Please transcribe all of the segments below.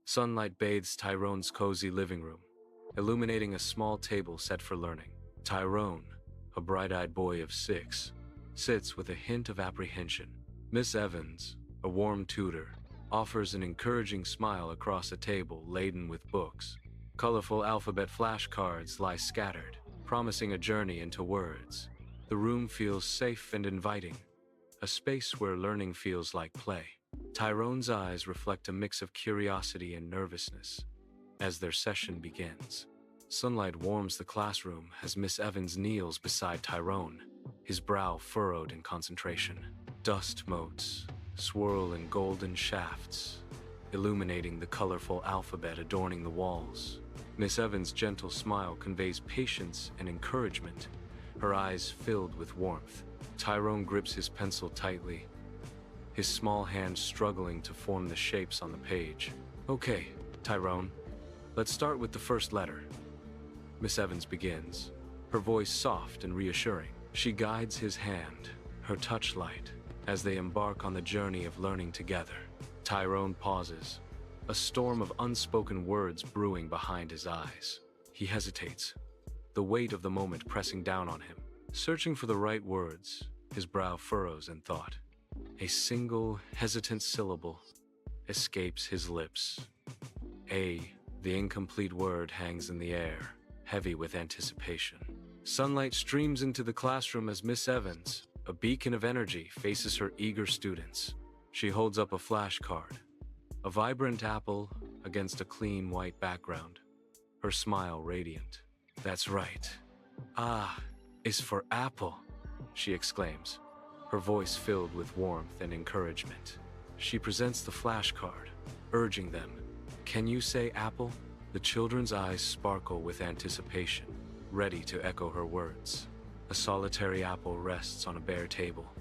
Sunlight bathes Tyrone's cozy living room, illuminating a small table set for learning. Tyrone, a bright-eyed boy of 6, sits with a hint of apprehension. Miss Evans, a warm tutor, offers an encouraging smile across a table laden with books. Colorful alphabet flashcards lie scattered, promising a journey into words. The room feels safe and inviting, a space where learning feels like play. Tyrone's eyes reflect a mix of curiosity and nervousness as their session begins. Sunlight warms the classroom as Miss Evans kneels beside Tyrone, his brow furrowed in concentration. Dust motes swirl in golden shafts, illuminating the colorful alphabet adorning the walls. Miss Evans' gentle smile conveys patience and encouragement, her eyes filled with warmth. Tyrone grips his pencil tightly, his small hand struggling to form the shapes on the page. "Okay, Tyrone, let's start with the first letter." Miss Evans begins, her voice soft and reassuring. She guides his hand, her touch light, as they embark on the journey of learning together. Tyrone pauses, a storm of unspoken words brewing behind his eyes. He hesitates, the weight of the moment pressing down on him. Searching for the right words, his brow furrows in thought. A single, hesitant syllable escapes his lips. A, the incomplete word hangs in the air, heavy with anticipation. Sunlight streams into the classroom as Miss Evans, a beacon of energy, faces her eager students. She holds up a flashcard, a vibrant apple against a clean white background, her smile radiant. "That's right. Ah, is for apple," she exclaims, her voice filled with warmth and encouragement. She presents the flashcard, urging them, "Can you say apple?" The children's eyes sparkle with anticipation, ready to echo her words. A solitary apple rests on a bare table,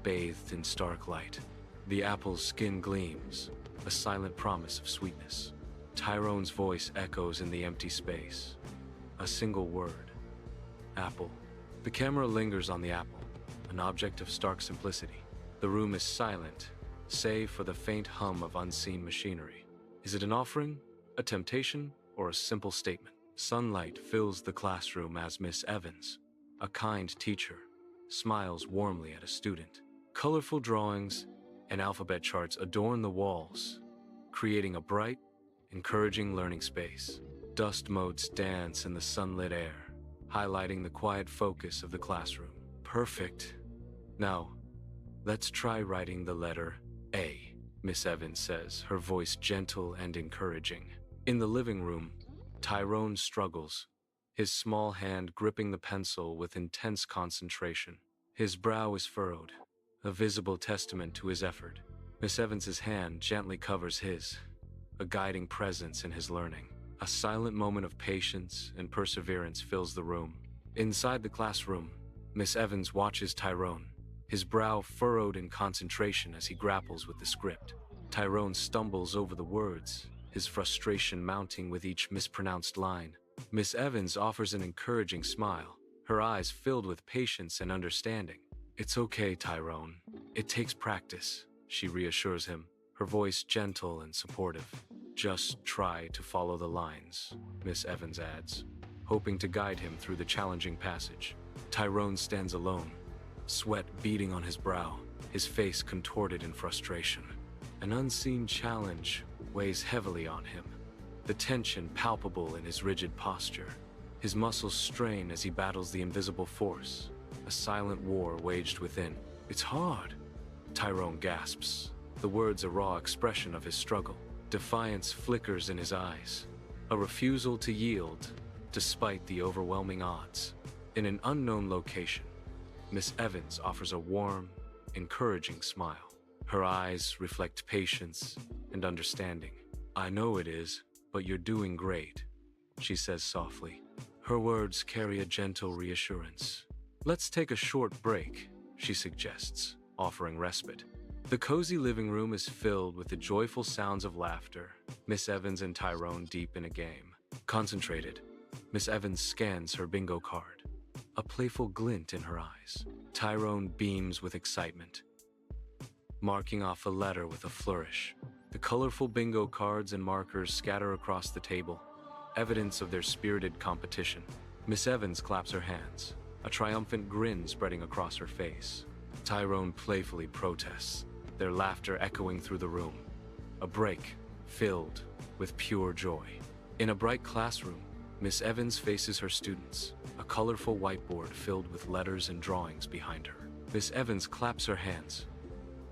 bathed in stark light. The apple's skin gleams, a silent promise of sweetness. Tyrone's voice echoes in the empty space. A single word. Apple. The camera lingers on the apple, an object of stark simplicity. The room is silent, save for the faint hum of unseen machinery. Is it an offering, a temptation, or a simple statement? Sunlight fills the classroom as Miss Evans, a kind teacher, smiles warmly at a student. Colorful drawings and alphabet charts adorn the walls, creating a bright, encouraging learning space. Dust motes dance in the sunlit air, highlighting the quiet focus of the classroom. "Perfect. Now, let's try writing the letter A," Miss Evans says, her voice gentle and encouraging. In the living room, Tyrone struggles, his small hand gripping the pencil with intense concentration. His brow is furrowed, a visible testament to his effort. Miss Evans's hand gently covers his, a guiding presence in his learning. A silent moment of patience and perseverance fills the room. Inside the classroom, Miss Evans watches Tyrone, his brow furrowed in concentration as he grapples with the script. Tyrone stumbles over the words, his frustration mounting with each mispronounced line. Miss Evans offers an encouraging smile, her eyes filled with patience and understanding. "It's okay, Tyrone. It takes practice," she reassures him, her voice gentle and supportive. "Just try to follow the lines," Miss Evans adds, hoping to guide him through the challenging passage. Tyrone stands alone, sweat beading on his brow, his face contorted in frustration. An unseen challenge weighs heavily on him, the tension palpable in his rigid posture. His muscles strain as he battles the invisible force, a silent war waged within. "It's hard," Tyrone gasps, the words a raw expression of his struggle. Defiance flickers in his eyes, a refusal to yield despite the overwhelming odds. In an unknown location, Miss Evans offers a warm, encouraging smile. Her eyes reflect patience and understanding. "I know it is, but you're doing great," she says softly. Her words carry a gentle reassurance. "Let's take a short break," she suggests, offering respite. The cozy living room is filled with the joyful sounds of laughter, Miss Evans and Tyrone deep in a game. Concentrated, Miss Evans scans her bingo card, a playful glint in her eyes. Tyrone beams with excitement. marking off a letter with a flourish. The colorful bingo cards and markers scatter across the table, evidence of their spirited competition. Miss Evans claps her hands, a triumphant grin spreading across her face. Tyrone playfully protests, their laughter echoing through the room. A break, filled with pure joy. In a bright classroom, Miss Evans faces her students, a colorful whiteboard filled with letters and drawings behind her. Miss Evans claps her hands,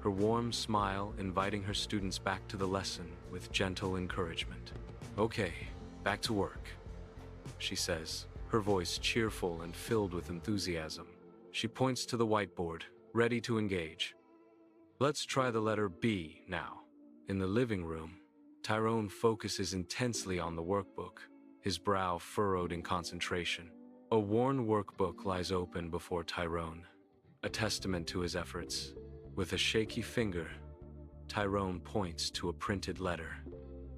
her warm smile inviting her students back to the lesson with gentle encouragement. "Okay, back to work," she says, her voice cheerful and filled with enthusiasm. She points to the whiteboard, ready to engage. "Let's try the letter B now." In the living room, Tyrone focuses intensely on the workbook, his brow furrowed in concentration. A worn workbook lies open before Tyrone, a testament to his efforts. With a shaky finger, Tyrone points to a printed letter.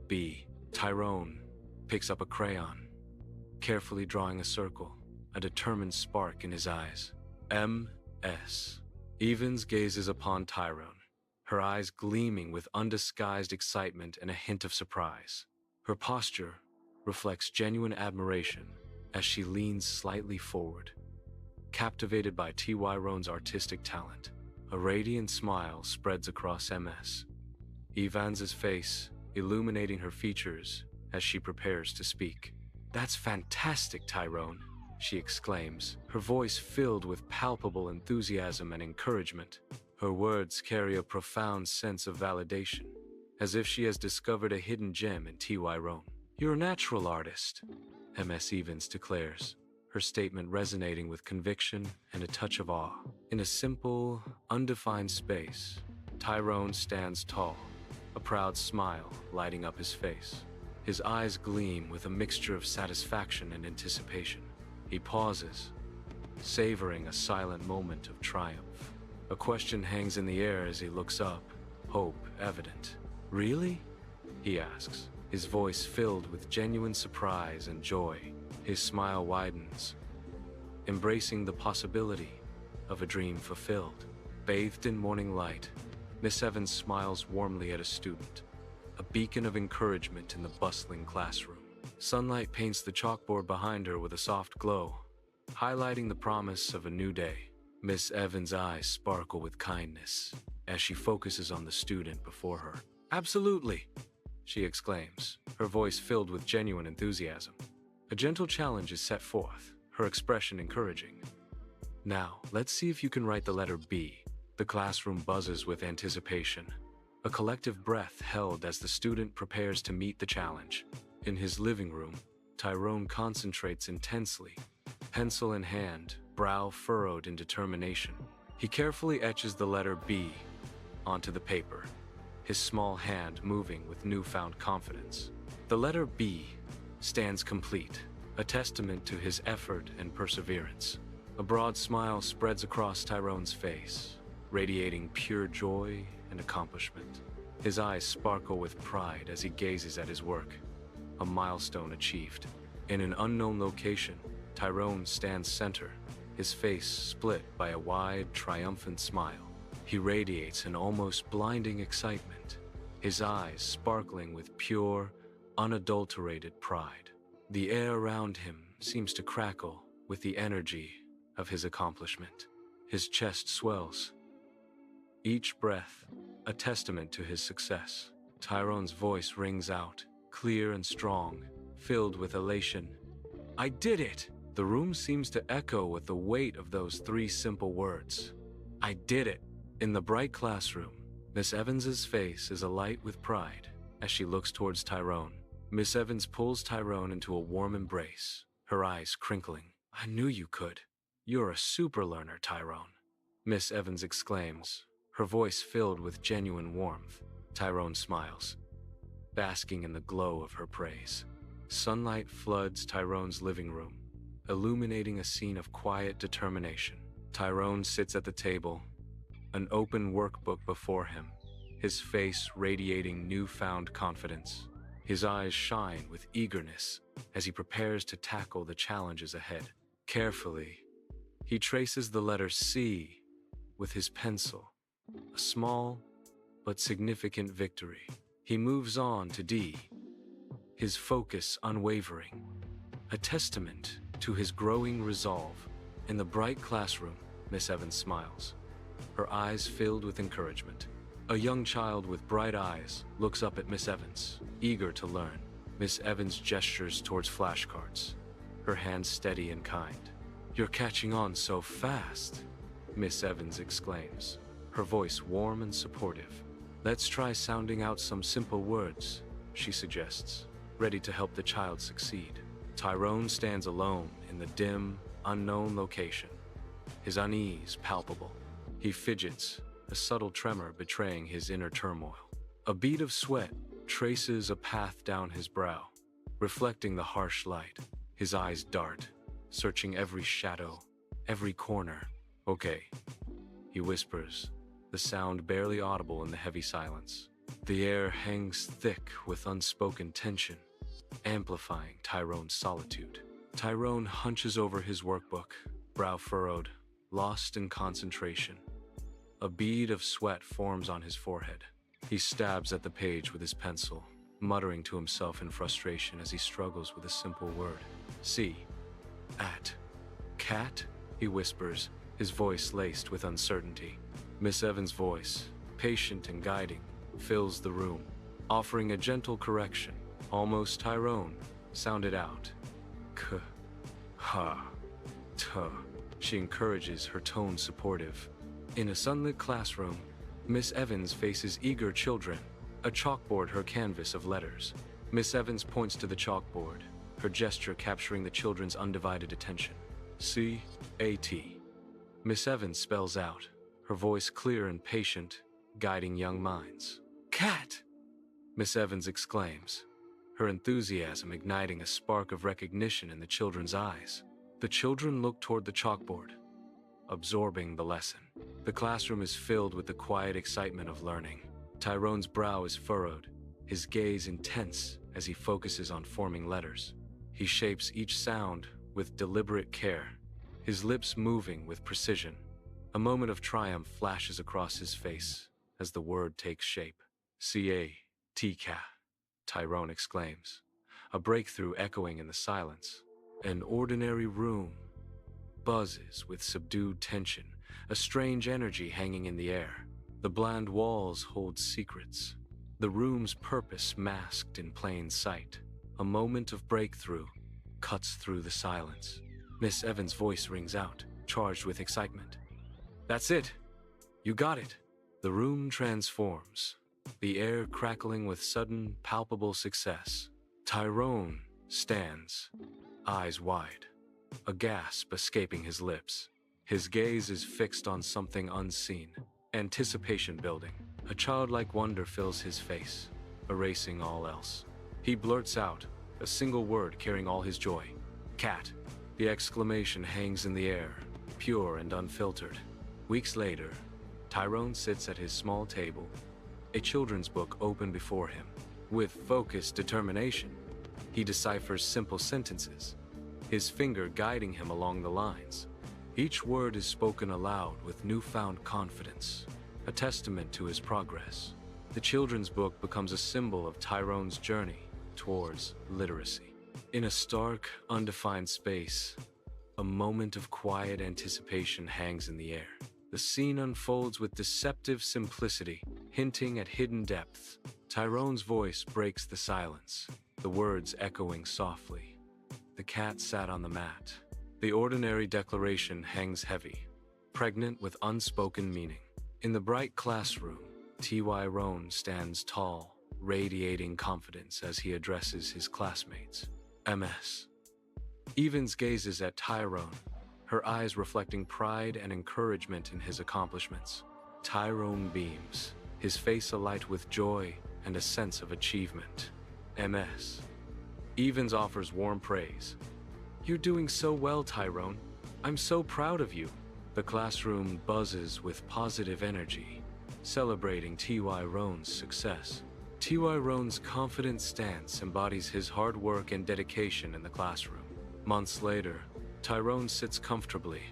B. Tyrone picks up a crayon, carefully drawing a circle, a determined spark in his eyes. M.S. Evans gazes upon Tyrone, her eyes gleaming with undisguised excitement and a hint of surprise. Her posture reflects genuine admiration as she leans slightly forward, captivated by Tyrone's artistic talent. A radiant smile spreads across MS. Evans's face illuminating her features as she prepares to speak. "That's fantastic, Tyrone," she exclaims, her voice filled with palpable enthusiasm and encouragement. Her words carry a profound sense of validation, as if she has discovered a hidden gem in Tyrone. "You're a natural artist," MS Evans declares, her statement resonating with conviction and a touch of awe. In a simple, undefined space, Tyrone stands tall, a proud smile lighting up his face. His eyes gleam with a mixture of satisfaction and anticipation. He pauses, savoring a silent moment of triumph. A question hangs in the air as he looks up, hope evident. "Really?" he asks, his voice filled with genuine surprise and joy. His smile widens, embracing the possibility of a dream fulfilled. Bathed in morning light, Miss Evans smiles warmly at a student, a beacon of encouragement in the bustling classroom. Sunlight paints the chalkboard behind her with a soft glow, highlighting the promise of a new day. Miss Evans' eyes sparkle with kindness as she focuses on the student before her. "Absolutely," she exclaims, her voice filled with genuine enthusiasm. A gentle challenge is set forth, her expression encouraging. "Now, let's see if you can write the letter B." The classroom buzzes with anticipation, a collective breath held as the student prepares to meet the challenge. In his living room, Tyrone concentrates intensely, pencil in hand, brow furrowed in determination. He carefully etches the letter B onto the paper, his small hand moving with newfound confidence. The letter B stands complete, a testament to his effort and perseverance. A broad smile spreads across Tyrone's face, radiating pure joy and accomplishment. His eyes sparkle with pride as he gazes at his work, a milestone achieved. In an unknown location, Tyrone stands center, his face split by a wide, triumphant smile. He radiates an almost blinding excitement, his eyes sparkling with pure, unadulterated pride. The air around him seems to crackle with the energy of his accomplishment. His chest swells, each breath a testament to his success. Tyrone's voice rings out, clear and strong, filled with elation. "I did it!" The room seems to echo with the weight of those three simple words. "I did it!" In the bright classroom, Miss Evans's face is alight with pride as she looks towards Tyrone. Miss Evans pulls Tyrone into a warm embrace, her eyes crinkling. "I knew you could. You're a super learner, Tyrone," Miss Evans exclaims, her voice filled with genuine warmth. Tyrone smiles, basking in the glow of her praise. Sunlight floods Tyrone's living room, illuminating a scene of quiet determination. Tyrone sits at the table, an open workbook before him, his face radiating newfound confidence. His eyes shine with eagerness as he prepares to tackle the challenges ahead. Carefully, he traces the letter C with his pencil, a small, but significant victory. He moves on to D, his focus unwavering, a testament to his growing resolve. In the bright classroom, Miss Evans smiles, her eyes filled with encouragement. A young child with bright eyes looks up at Miss Evans, eager to learn. Miss Evans gestures towards flashcards, her hands steady and kind. "You're catching on so fast," Miss Evans exclaims, her voice warm and supportive. "Let's try sounding out some simple words," she suggests, ready to help the child succeed. Tyrone stands alone in the dim, unknown location, his unease palpable. He fidgets, a subtle tremor betraying his inner turmoil. A bead of sweat traces a path down his brow, reflecting the harsh light. His eyes dart, searching every shadow, every corner. "Okay," he whispers, the sound barely audible in the heavy silence. The air hangs thick with unspoken tension, amplifying Tyrone's solitude. Tyrone hunches over his workbook, brow furrowed, lost in concentration. A bead of sweat forms on his forehead. He stabs at the page with his pencil, muttering to himself in frustration as he struggles with a simple word. "See. At. Cat?" he whispers, his voice laced with uncertainty. Miss Evans' voice, patient and guiding, fills the room, offering a gentle correction. Almost Tyrone sounded out. "K. Ha. T." She encourages, her tone supportive. In a sunlit classroom, Miss Evans faces eager children, a chalkboard her canvas of letters. Miss Evans points to the chalkboard, her gesture capturing the children's undivided attention. "C-A-T." Miss Evans spells out, her voice clear and patient, guiding young minds. "Cat!" Miss Evans exclaims, her enthusiasm igniting a spark of recognition in the children's eyes. The children look toward the chalkboard, absorbing the lesson. The classroom is filled with the quiet excitement of learning. Tyrone's brow is furrowed, his gaze intense as he focuses on forming letters. He shapes each sound with deliberate care, his lips moving with precision. A moment of triumph flashes across his face as the word takes shape. "C-A-T-Ca," Tyrone exclaims, a breakthrough echoing in the silence. An ordinary room buzzes with subdued tension, a strange energy hanging in the air. The bland walls hold secrets, the room's purpose masked in plain sight. A moment of breakthrough cuts through the silence. Miss Evans' voice rings out, charged with excitement. "That's it! You got it!" The room transforms, the air crackling with sudden, palpable success. Tyrone stands, eyes wide, a gasp escaping his lips. His gaze is fixed on something unseen, anticipation building. A childlike wonder fills his face, erasing all else. He blurts out, a single word carrying all his joy. "Cat." The exclamation hangs in the air, pure and unfiltered. Weeks later, Tyrone sits at his small table, a children's book open before him. With focused determination, he deciphers simple sentences, his finger guiding him along the lines. Each word is spoken aloud with newfound confidence, a testament to his progress. The children's book becomes a symbol of Tyrone's journey towards literacy. In a stark, undefined space, a moment of quiet anticipation hangs in the air. The scene unfolds with deceptive simplicity, hinting at hidden depths. Tyrone's voice breaks the silence, the words echoing softly. The cat sat on the mat. The ordinary declaration hangs heavy, pregnant with unspoken meaning. In the bright classroom, Tyrone stands tall, radiating confidence as he addresses his classmates. MS. Evans gazes at Tyrone, her eyes reflecting pride and encouragement in his accomplishments. Tyrone beams, his face alight with joy and a sense of achievement. MS. Evans offers warm praise. "You're doing so well, Tyrone. I'm so proud of you." The classroom buzzes with positive energy, celebrating Tyrone's success. Tyrone's confident stance embodies his hard work and dedication in the classroom. Months later, Tyrone sits comfortably,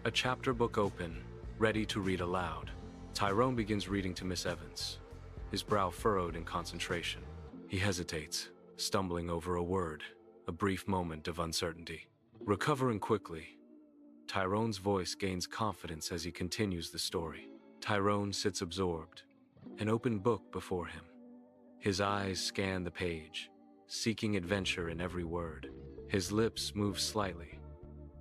a chapter book open, ready to read aloud. Tyrone begins reading to Miss Evans, his brow furrowed in concentration. He hesitates, stumbling over a word, a brief moment of uncertainty. Recovering quickly, Tyrone's voice gains confidence as he continues the story. Tyrone sits absorbed, an open book before him. His eyes scan the page, seeking adventure in every word. His lips move slightly,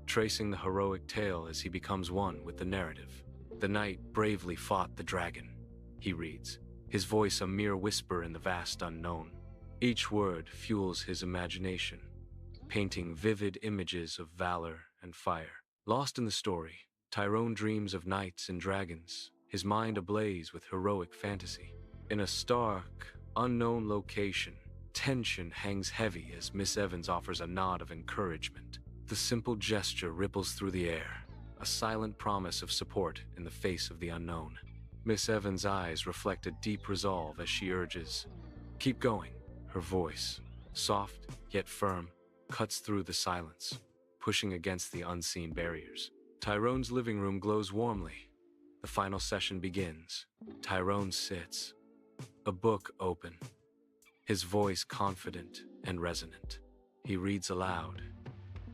tracing the heroic tale as he becomes one with the narrative. The knight bravely fought the dragon, he reads, his voice a mere whisper in the vast unknown. Each word fuels his imagination, painting vivid images of valor and fire. Lost in the story, Tyrone dreams of knights and dragons, his mind ablaze with heroic fantasy. In a stark, unknown location, tension hangs heavy as Miss Evans offers a nod of encouragement. The simple gesture ripples through the air, a silent promise of support in the face of the unknown. Miss Evans' eyes reflect a deep resolve as she urges, "Keep going." Her voice, soft yet firm, cuts through the silence, pushing against the unseen barriers. Tyrone's living room glows warmly. The final session begins. Tyrone sits, a book open, his voice confident and resonant. He reads aloud,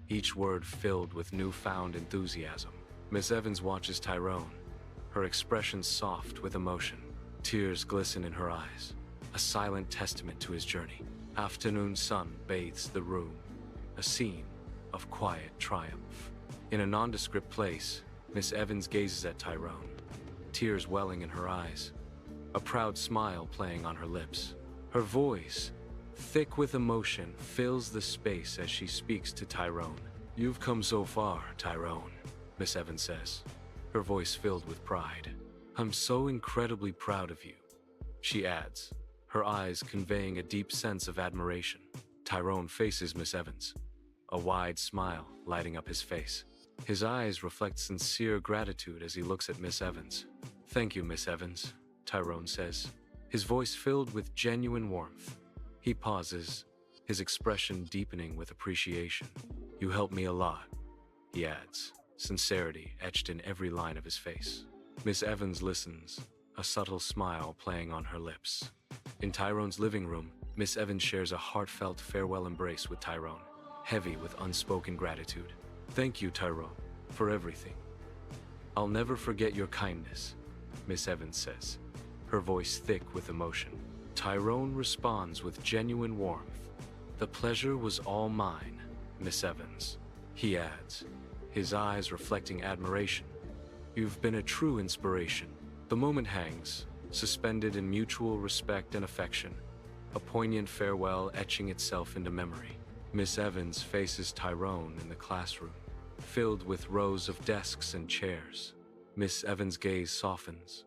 each word filled with newfound enthusiasm. Miss Evans watches Tyrone, her expression soft with emotion. Tears glisten in her eyes, a silent testament to his journey. Afternoon sun bathes the room, a scene of quiet triumph. In a nondescript place, Miss Evans gazes at Tyrone, tears welling in her eyes, a proud smile playing on her lips. Her voice, thick with emotion, fills the space as she speaks to Tyrone. "You've come so far, Tyrone," Miss Evans says, her voice filled with pride. "I'm so incredibly proud of you," she adds, her eyes conveying a deep sense of admiration. Tyrone faces Miss Evans, a wide smile lighting up his face. His eyes reflect sincere gratitude as he looks at Miss Evans. "Thank you, Miss Evans," Tyrone says, his voice filled with genuine warmth. He pauses, his expression deepening with appreciation. "You helped me a lot," he adds, sincerity etched in every line of his face. Miss Evans listens, a subtle smile playing on her lips. In Tyrone's living room, Miss Evans shares a heartfelt farewell embrace with Tyrone, heavy with unspoken gratitude. "Thank you, Tyrone, for everything. I'll never forget your kindness," Miss Evans says, her voice thick with emotion. Tyrone responds with genuine warmth. "The pleasure was all mine, Miss Evans," he adds, his eyes reflecting admiration. "You've been a true inspiration." The moment hangs, suspended in mutual respect and affection, a poignant farewell etching itself into memory. Miss Evans faces Tyrone in the classroom, filled with rows of desks and chairs. Miss Evans' gaze softens,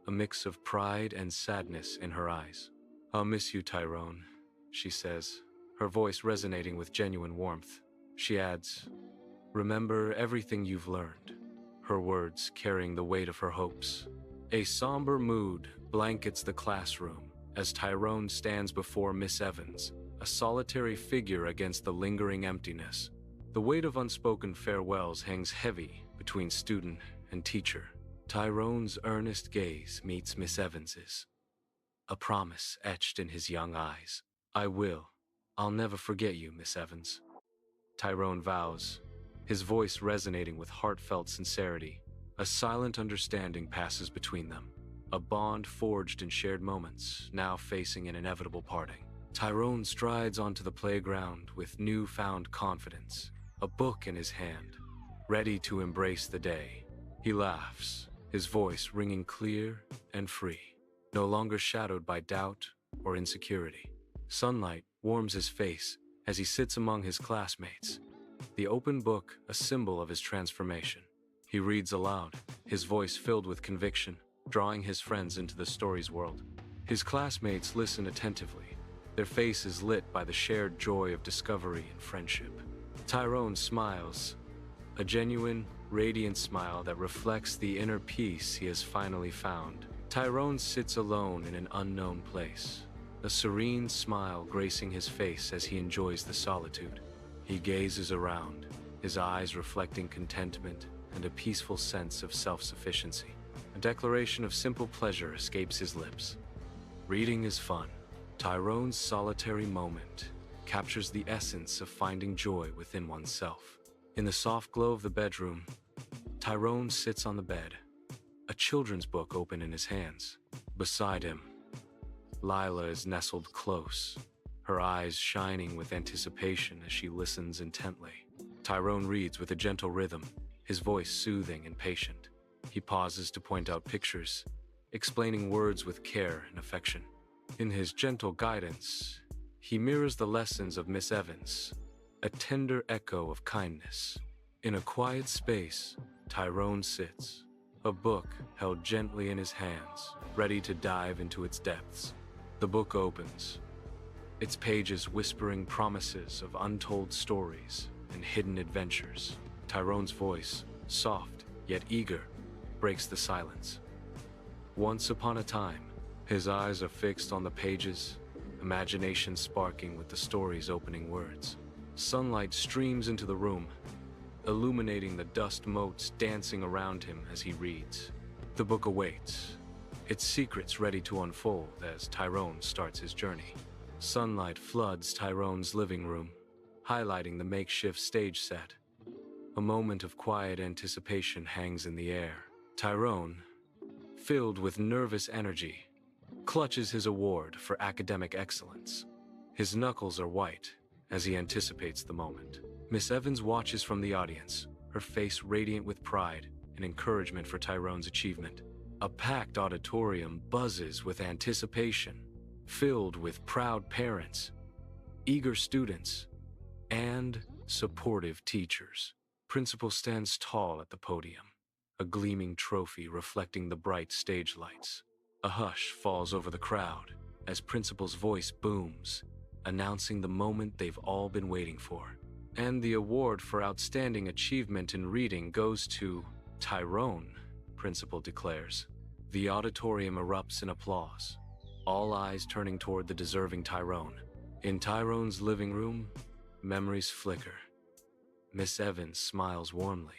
a mix of pride and sadness in her eyes. "I'll miss you, Tyrone," she says, her voice resonating with genuine warmth. She adds, "Remember everything you've learned," her words carrying the weight of her hopes. A somber mood blankets the classroom as Tyrone stands before Miss Evans, a solitary figure against the lingering emptiness. The weight of unspoken farewells hangs heavy between student and teacher. Tyrone's earnest gaze meets Miss Evans's, a promise etched in his young eyes. I'll never forget you, Miss Evans," Tyrone vows, his voice resonating with heartfelt sincerity. A silent understanding passes between them, a bond forged in shared moments, now facing an inevitable parting. Tyrone strides onto the playground with newfound confidence, a book in his hand, ready to embrace the day. He laughs, his voice ringing clear and free, no longer shadowed by doubt or insecurity. Sunlight warms his face as he sits among his classmates, the open book a symbol of his transformation. He reads aloud, his voice filled with conviction, drawing his friends into the story's world. His classmates listen attentively, their faces lit by the shared joy of discovery and friendship. Tyrone smiles, a genuine, radiant smile that reflects the inner peace he has finally found. Tyrone sits alone in an unknown place, a serene smile gracing his face as he enjoys the solitude. He gazes around, his eyes reflecting contentment and a peaceful sense of self-sufficiency. A declaration of simple pleasure escapes his lips. Reading is fun. Tyrone's solitary moment captures the essence of finding joy within oneself. In the soft glow of the bedroom, Tyrone sits on the bed, a children's book open in his hands. Beside him, Lila is nestled close, her eyes shining with anticipation as she listens intently. Tyrone reads with a gentle rhythm, his voice soothing and patient. He pauses to point out pictures, explaining words with care and affection. In his gentle guidance, he mirrors the lessons of Miss Evans, a tender echo of kindness. In a quiet space, Tyrone sits, a book held gently in his hands, ready to dive into its depths. The book opens, its pages whispering promises of untold stories and hidden adventures. Tyrone's voice, soft yet eager, breaks the silence. Once upon a time, his eyes are fixed on the pages, imagination sparking with the story's opening words. Sunlight streams into the room, illuminating the dust motes dancing around him as he reads. The book awaits, its secrets ready to unfold as Tyrone starts his journey. Sunlight floods Tyrone's living room, highlighting the makeshift stage set. A moment of quiet anticipation hangs in the air. Tyrone, filled with nervous energy, clutches his award for academic excellence. His knuckles are white as he anticipates the moment. Miss Evans watches from the audience, her face radiant with pride and encouragement for Tyrone's achievement. A packed auditorium buzzes with anticipation, filled with proud parents, eager students, and supportive teachers. Principal stands tall at the podium, a gleaming trophy reflecting the bright stage lights. A hush falls over the crowd as Principal's voice booms, announcing the moment they've all been waiting for. And the award for outstanding achievement in reading goes to Tyrone, Principal declares. The auditorium erupts in applause, all eyes turning toward the deserving Tyrone. In Tyrone's living room, memories flicker. Miss Evans smiles warmly,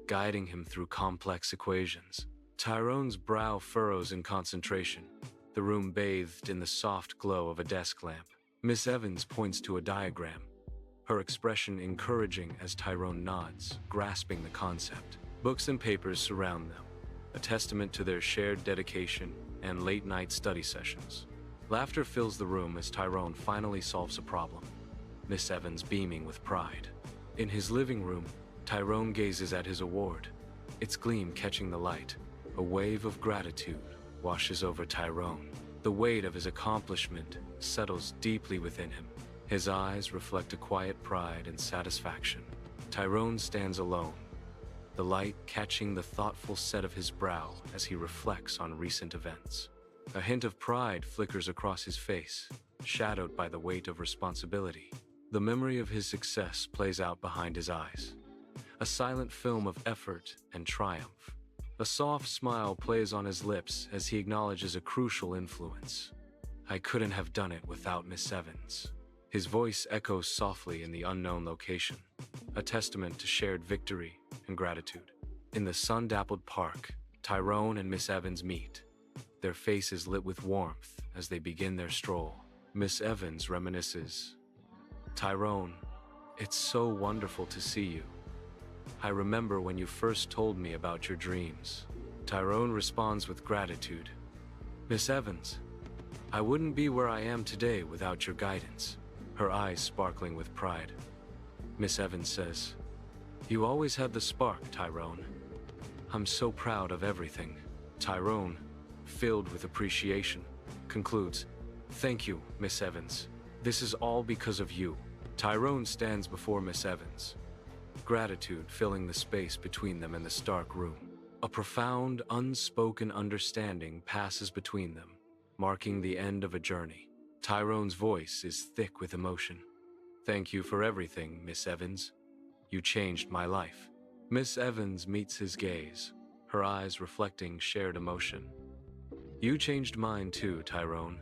guiding him through complex equations. Tyrone's brow furrows in concentration, the room bathed in the soft glow of a desk lamp. Miss Evans points to a diagram, her expression encouraging as Tyrone nods, grasping the concept. Books and papers surround them, a testament to their shared dedication and late-night study sessions. Laughter fills the room as Tyrone finally solves a problem, Miss Evans beaming with pride. In his living room, Tyrone gazes at his award, its gleam catching the light. A wave of gratitude washes over Tyrone. The weight of his accomplishment settles deeply within him. His eyes reflect a quiet pride and satisfaction. Tyrone stands alone, the light catching the thoughtful set of his brow as he reflects on recent events. A hint of pride flickers across his face, shadowed by the weight of responsibility. The memory of his success plays out behind his eyes, a silent film of effort and triumph. A soft smile plays on his lips as he acknowledges a crucial influence. I couldn't have done it without Miss Evans. His voice echoes softly in the unknown location, a testament to shared victory and gratitude. In the sun-dappled park, Tyrone and Miss Evans meet, their faces lit with warmth as they begin their stroll. Miss Evans reminisces, "Tyrone, it's so wonderful to see you. I remember when you first told me about your dreams." Tyrone responds with gratitude, "Miss Evans, I wouldn't be where I am today without your guidance," her eyes sparkling with pride. Miss Evans says, "You always had the spark, Tyrone. I'm so proud of everything." Tyrone, filled with appreciation, concludes, "Thank you, Miss Evans. This is all because of you." Tyrone stands before Miss Evans, gratitude filling the space between them in the stark room. A profound, unspoken understanding passes between them, marking the end of a journey. Tyrone's voice is thick with emotion. "Thank you for everything, Miss Evans. You changed my life." Miss Evans meets his gaze, her eyes reflecting shared emotion. "You changed mine too, Tyrone.